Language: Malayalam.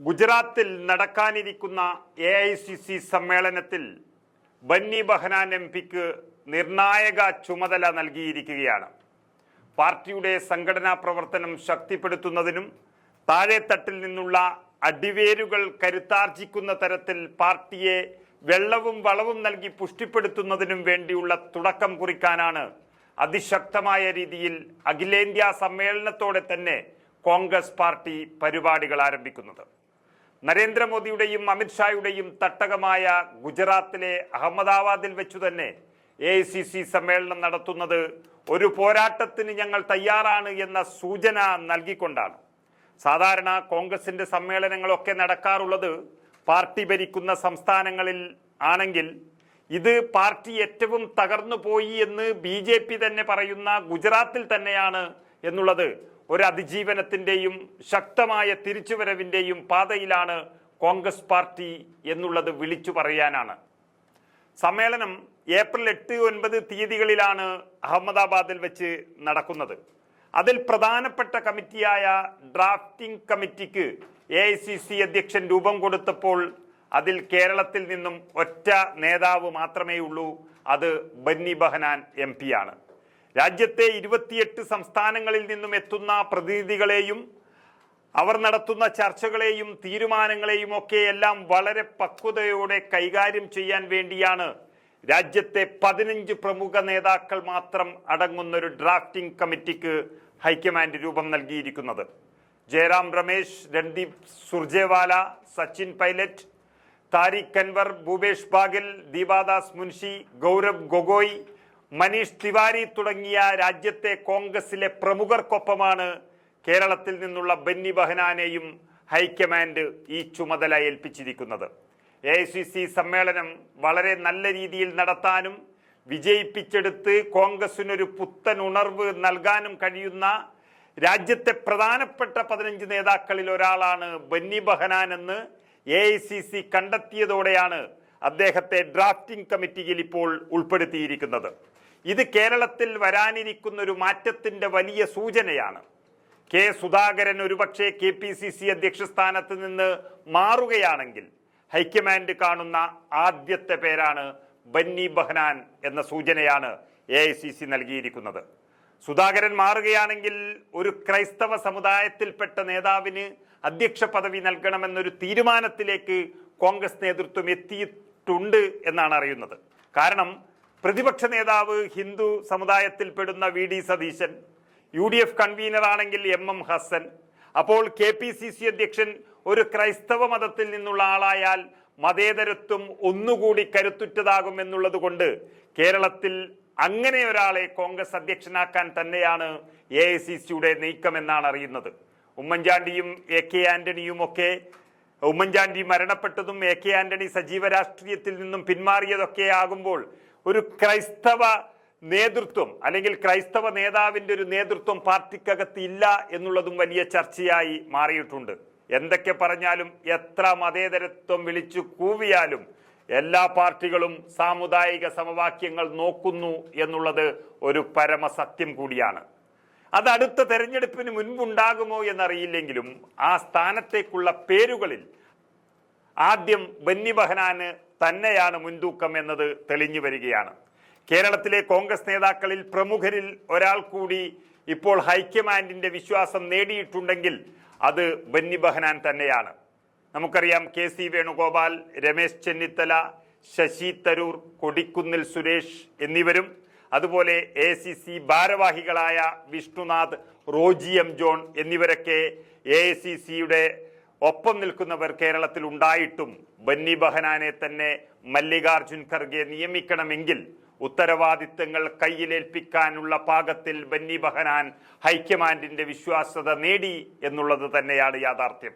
ഗുജറാത്തിൽ നടക്കാനിരിക്കുന്ന AICC സമ്മേളനത്തിൽ ബന്നി ബഹനാൻ എംപിക്ക് നിർണായക ചുമതല നൽകിയിരിക്കുകയാണ്. പാർട്ടിയുടെ സംഘടനാ പ്രവർത്തനം ശക്തിപ്പെടുത്തുന്നതിനും താഴെത്തട്ടിൽ നിന്നുള്ള അടിവേരുകൾ കരുത്താർജിക്കുന്ന തരത്തിൽ പാർട്ടിയെ വെള്ളവും വളവും നൽകി പുഷ്ടിപ്പെടുത്തുന്നതിനും വേണ്ടിയുള്ള തുടക്കം കുറിക്കാനാണ് അതിശക്തമായ രീതിയിൽ അഖിലേന്ത്യാ സമ്മേളനത്തോടെ തന്നെ കോൺഗ്രസ് പാർട്ടി പരിപാടികൾ ആരംഭിക്കുന്നത്. നരേന്ദ്രമോദിയുടെയും അമിത്ഷായുടെയും തട്ടകമായ ഗുജറാത്തിലെ അഹമ്മദാബാദിൽ വെച്ചു തന്നെ AICC സമ്മേളനം നടത്തുന്നത് ഒരു പോരാട്ടത്തിന് ഞങ്ങൾ തയ്യാറാണ് എന്ന സൂചന നൽകിക്കൊണ്ടാണ്. സാധാരണ കോൺഗ്രസിന്റെ സമ്മേളനങ്ങളൊക്കെ നടക്കാറുള്ളത് പാർട്ടി ഭരിക്കുന്ന സംസ്ഥാനങ്ങളിൽ ആണെങ്കിൽ ഇത് പാർട്ടി ഏറ്റവും തകർന്നു പോയി എന്ന് BJP തന്നെ പറയുന്ന ഗുജറാത്തിൽ തന്നെയാണ് എന്നുള്ളത് ഒരു അതിജീവനത്തിന്റെയും ശക്തമായ തിരിച്ചുവരവിന്റെയും പാതയിലാണ് കോൺഗ്രസ് പാർട്ടി എന്നുള്ളത് വിളിച്ചു പറയാനാണ്. സമ്മേളനം ഏപ്രിൽ 8, 9 തീയതികളിലാണ് അഹമ്മദാബാദിൽ വെച്ച് നടക്കുന്നത്. അതിൽ പ്രധാനപ്പെട്ട കമ്മിറ്റിയായ ഡ്രാഫ്റ്റിംഗ് കമ്മിറ്റിക്ക് AICC അധ്യക്ഷൻ രൂപം കൊടുത്തപ്പോൾ അതിൽ കേരളത്തിൽ നിന്നും ഒറ്റ നേതാവ് മാത്രമേ ഉള്ളൂ. അത് ബന്നി ബഹനാൻ MP ആണ്. രാജ്യത്തെ 28 സംസ്ഥാനങ്ങളിൽ നിന്നും എത്തുന്ന പ്രതിനിധികളെയും അവർ നടത്തുന്ന ചർച്ചകളെയും തീരുമാനങ്ങളെയും ഒക്കെ എല്ലാം വളരെ പക്വതയോടെ കൈകാര്യം ചെയ്യാൻ വേണ്ടിയാണ് രാജ്യത്തെ 15 പ്രമുഖ നേതാക്കൾ മാത്രം അടങ്ങുന്നൊരു ഡ്രാഫ്റ്റിംഗ് കമ്മിറ്റിക്ക് ഹൈക്കമാൻഡ് രൂപം നൽകിയിരിക്കുന്നത്. ജയറാം രമേശ്, രൺദീപ് സുർജേവാല, സച്ചിൻ പൈലറ്റ്, താരിഖ് അൻവർ, ഭൂപേഷ് ബാഗൽ, ദീപാദാസ് മുൻഷി, ഗൗരവ് ഗൊഗോയ്, മനീഷ് തിവാരി തുടങ്ങിയ രാജ്യത്തെ കോൺഗ്രസിലെ പ്രമുഖർക്കൊപ്പമാണ് കേരളത്തിൽ നിന്നുള്ള ബന്നി ബഹനാനെയും ഹൈക്കമാൻഡ് ഈ ചുമതല ഏൽപ്പിച്ചിരിക്കുന്നത്. AICC സമ്മേളനം വളരെ നല്ല രീതിയിൽ നടത്താനും വിജയിപ്പിച്ചെടുത്ത് കോൺഗ്രസിനൊരു പുത്തൻ ഉണർവ് നൽകാനും കഴിയുന്ന രാജ്യത്തെ പ്രധാനപ്പെട്ട 15 നേതാക്കളിൽ ഒരാളാണ് ബന്നി ബഹനാൻ എന്ന് AICC കണ്ടെത്തിയതോടെയാണ് അദ്ദേഹത്തെ ഡ്രാഫ്റ്റിംഗ് കമ്മിറ്റിയിൽ ഇപ്പോൾ ഉൾപ്പെടുത്തിയിരിക്കുന്നത്. ഇത് കേരളത്തിൽ വരാനിരിക്കുന്ന ഒരു മാറ്റത്തിന്റെ വലിയ സൂചനയാണ്. K. സുധാകരൻ ഒരുപക്ഷെ KPCC അധ്യക്ഷ സ്ഥാനത്ത് നിന്ന് മാറുകയാണെങ്കിൽ ഹൈക്കമാൻഡ് കാണുന്ന ആദ്യത്തെ പേരാണ് ബന്നി ബഹനാൻ എന്ന സൂചനയാണ് AICC നൽകിയിരിക്കുന്നത്. സുധാകരൻ മാറുകയാണെങ്കിൽ ഒരു ക്രൈസ്തവ സമുദായത്തിൽപ്പെട്ട നേതാവിന് അധ്യക്ഷ പദവി നൽകണമെന്നൊരു തീരുമാനത്തിലേക്ക് കോൺഗ്രസ് നേതൃത്വം എത്തിയിട്ടുണ്ട് എന്നാണ് അറിയുന്നത്. കാരണം പ്രതിപക്ഷ നേതാവ് ഹിന്ദു സമുദായത്തിൽപ്പെടുന്ന VD സതീശൻ, UDF കൺവീനർ ആണെങ്കിൽ MM ഹസൻ, അപ്പോൾ KPCC അധ്യക്ഷൻ ഒരു ക്രൈസ്തവ മതത്തിൽ നിന്നുള്ള ആളായാൽ മതേതരത്വം ഒന്നുകൂടി കരുത്തുറ്റതാകും എന്നുള്ളത് കൊണ്ട് കേരളത്തിൽ അങ്ങനെ ഒരാളെ കോൺഗ്രസ് അധ്യക്ഷനാക്കാൻ തന്നെയാണ് AICCയുടെ നീക്കമെന്നാണ് അറിയുന്നത്. ഉമ്മൻചാണ്ടിയും AK ആന്റണിയും ഒക്കെ, ഉമ്മൻചാണ്ടി മരണപ്പെട്ടതും AK ആന്റണി സജീവ രാഷ്ട്രീയത്തിൽ നിന്നും പിന്മാറിയതൊക്കെ ആകുമ്പോൾ ഒരു ക്രൈസ്തവ നേതൃത്വം അല്ലെങ്കിൽ ക്രൈസ്തവ നേതാവിന്റെ ഒരു നേതൃത്വം പാർട്ടിക്കകത്ത് ഇല്ല എന്നുള്ളതും വലിയ ചർച്ചയായി മാറിയിട്ടുണ്ട്. എന്തൊക്കെ പറഞ്ഞാലും എത്ര മതേതരത്വം വിളിച്ചു കൂവിയാലും എല്ലാ പാർട്ടികളും സാമുദായിക സമവാക്യങ്ങൾ നോക്കുന്നു എന്നുള്ളത് ഒരു പരമസത്യം കൂടിയാണ്. അത് അടുത്ത തെരഞ്ഞെടുപ്പിന് മുൻപുണ്ടാകുമോ എന്നറിയില്ലെങ്കിലും ആ സ്ഥാനത്തേക്കുള്ള പേരുകളിൽ ആദ്യം ബന്നി ബഹനാന് തന്നെയാണ് മുൻതൂക്കം എന്നത് തെളിഞ്ഞു വരികയാണ്. കേരളത്തിലെ കോൺഗ്രസ് നേതാക്കളിൽ പ്രമുഖരിൽ ഒരാൾ കൂടി ഇപ്പോൾ ഹൈക്കമാൻഡിന്റെ വിശ്വാസം നേടിയിട്ടുണ്ടെങ്കിൽ അത് ബന്നി ബഹനാൻ തന്നെയാണ്. നമുക്കറിയാം KC വേണുഗോപാൽ, രമേശ് ചെന്നിത്തല, ശശി തരൂർ, കൊടിക്കുന്നിൽ സുരേഷ് എന്നിവരും അതുപോലെ AICC ഭാരവാഹികളായ വിഷ്ണുനാഥ്, റോജി M. ജോൺ എന്നിവരൊക്കെ AICCയുടെ ഒപ്പം നിൽക്കുന്നവർ കേരളത്തിൽ ഉണ്ടായിട്ടും ബന്നി ബഹനാനെ തന്നെ മല്ലികാർജുൻ ഖർഗെ നിയമിക്കണമെങ്കിൽ ഉത്തരവാദിത്തങ്ങൾ കയ്യിലേൽപ്പിക്കാനുള്ള പാകത്തിൽ ബന്നി ബഹനാൻ ഹൈക്കമാൻഡിന്റെ വിശ്വാസ്യത നേടി എന്നുള്ളത് തന്നെയാണ് യാഥാർത്ഥ്യം.